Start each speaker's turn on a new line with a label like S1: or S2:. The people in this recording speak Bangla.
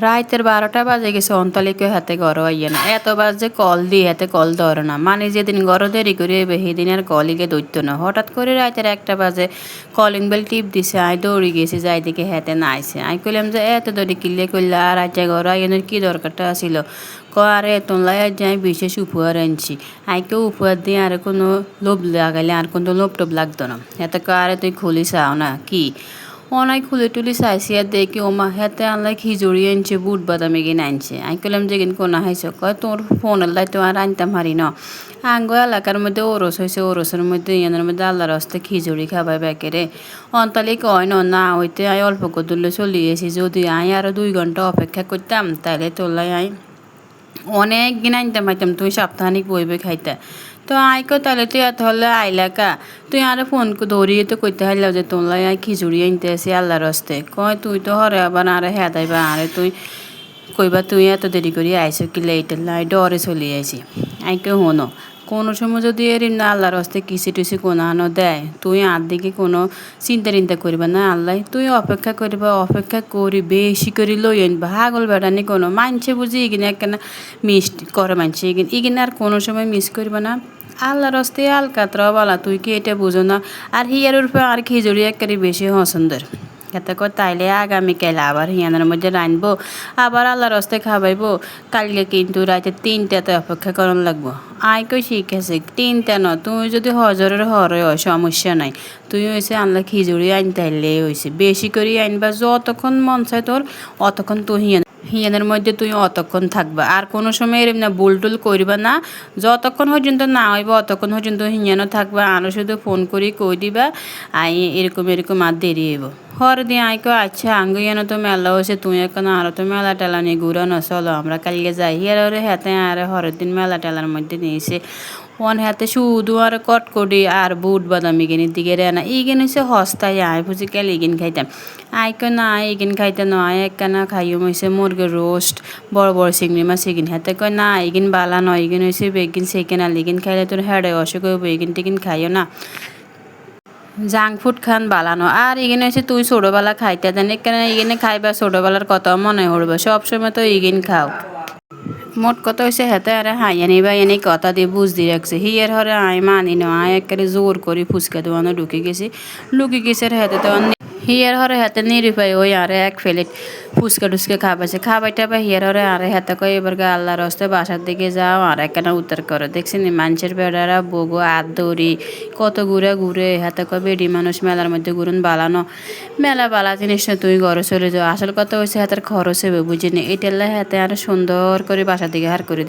S1: রাইতের 12টা বাজে গেছে অন্তলে কেউ হাতে ঘরও আইয়ে না এত বাজে কল দিয়ে হাতে কল ধরে না মানে যেদিন ঘর দেরি করে এবে সেদিন আর কলিগে দৈত্য না হঠাৎ করে রাইতের 1টা বাজে কলিং বেল টিপ দিছে আই দৌড়ি গেছি যাই দিকে হাতে না আইসে আই কইলাম যে এত দৌড়ি কিনলে করলে আর আইতে ঘর আইনের কি দরকারটা ছিল আরে তোলাই আজ যাই বিশেষ উপহার আনছি আইকে উপহার দিয়ে আর কোনো লোভ লাগাইলে আর কোনো লোভ টোভ লাগতো না এত আরে তুই খুলি চাও না কি অনেক খুলে টুলি চাইছি আর দেখি ওমা হাতে আনলাই খিচুড়ি আনছে বুট বাদাম এগিয়ে আনছে আমি কইলাম যে কিন কোনা হাইছ কয় তোর ফোনের লাই তো আর আনতাম হারি না আঙ্গ এলাকার মধ্যে ওরস হয়েছে ওরসের মধ্যে ইয়ানের মধ্যে আল্লাহর হস্তে খিচুড়ি খাবার ব্যাকেরে অন্তালি কয় না হইতে আই অল্প কদুল্লে চলিয়েছি যদি আই আরও 2 ঘন্টা অপেক্ষা করতাম তাইলে তোলাই আই অনেক দিন আনতাম পাইতাম তুই সাপ্তাহিক বইবে খাইতে তো আইকো তাহলে তুই এত হলে আইলাকা তুই আরে ফোন দৌড়িয়ে তো কইতে হাইলাও যে তোলাই আই খিচুড়ি আনতে আসি আল্লাহর হস্তে কয় তুই তো হরে আবার আরে হেদাইবা আরে তুই কইবা তুই এত দেরি করে আইসো কি লেট লাই ডরে চলে আইছি আইকে হনো কোনো সময় যদি এরিম না আল্লাহর হস্তে কিসি টুসি কোনানো দেয় তুই আর দিকে কোনো চিন্তা করিবা না আল্লাহ তুই অপেক্ষা করিবা অপেক্ষা করি বেশি করে লই আনবা হাগল বেড়ানি কোনো মানছে বুঝি ইগিনে একখানা মিস করে মানছে ইগিন আর কোনো সময় মিস করিবা না আল্লাহর হস্তে আলকাতরাও বলা তুই কি এটা বুঝো না আর হিয়ার উপরে আর খিচুড়ি একেবারে বেশি পছন্দের এতে করে তাইলে আগামীকাল আবার হিয়ানের মধ্যে রানবো আবার আল্লাহর হস্তে খাবাইবো কালকে কিন্তু রাতে 3টাতে অপেক্ষা করান লাগবো আই কই শিখেছে 3টা ন তুই যদি হজরের হরে হয় সমস্যা নাই তুই হয়েছে আনলা খিচুড়ি আনতে হইলে হয়েছে বেশি করে আনবা যতক্ষণ মন চায় তোর অতক্ষণ তুই হিয়ানের মধ্যে তুই অতক্ষণ থাকবা আর কোনো সময় এরম না বুলটুল করবা না যতক্ষণ পর্যন্ত না হইব অতক্ষণ পর্যন্ত হিয়ানো থাকবা আরও শুধু ফোন করি কই দিবা আই এরকম আর দেরি হইব হর দিয়ে আইকো আচ্ছা আঙ্গুইয়ানো তো মেলা হয়েছে তুই এখন আরও তো মেলা টেলা নিয়ে ঘুরানো চলো আমরা কালকে যাই হিয়ার হাতে আরে হরের দিন মেলা টেলার মধ্যে নিয়েছে ওন হাতে শুধু আর কটকটি আর বুট বাদাম ইগিনের দিকে রেনা ইগিন হচ্ছে হস্তায় আয় বুঝি কেল ইগিন খাইতাম আইকো না ইগিন খাইতে নয় একখানা খাইও হয়েছে মুরগির রোস্ট বড় বড় চিংড়ি মাছ ইগিন হাতে কয় না ইগিন বালা নয় ইগিন হয়েছে বেগিন সেকেন্ড আর ইগিন খাইলে তোর হেডে অসুখ হইব ইগিন টিগিন খাইও না জাঙ্ক ফুড খান বালানো আর ইগিন হয়েছে তুই ছোটোবেলা খাইতে দেন এখানে ইগিনে খাইবা ছোটোবেলার কথা মনে হইব সবসময় তো ইগিন খাও মোট কথা হয়েছে হেতে আরে হাইয়ানি বা এনে কথা দিয়ে বুঝদি রাখছে হিয়ার হরে আয় মানি না আয় একেবারে জোর করে ফুচকা দোকানে ঢুকে গেছে হেতে তো হিয়ার হরে হাতে নিরিফাই ওই আরে 1 প্লেট ফুচকা টুচকা খাবাইছে খাবাইটা বা হিয়ার হরে আরে হাতে কয় এবার আল্লাহর হস্তে বাসার দিকে যাও আর একখানা উত্তর করো দেখছেন মানুষের বেড়ারা বগো আর দৌড়ি কত ঘুরে হাতে কয় বেডি মানুষ মেলার মধ্যে ঘুরুন বালানো মেলা বালা জিনিস না তুই ঘরে চলে যাও আসল কথা হয়েছে হাতের খরচ হবে বুঝিনি এটার হাতে আর সুন্দর করে বাসার দিকে হার করে দিচ্ছে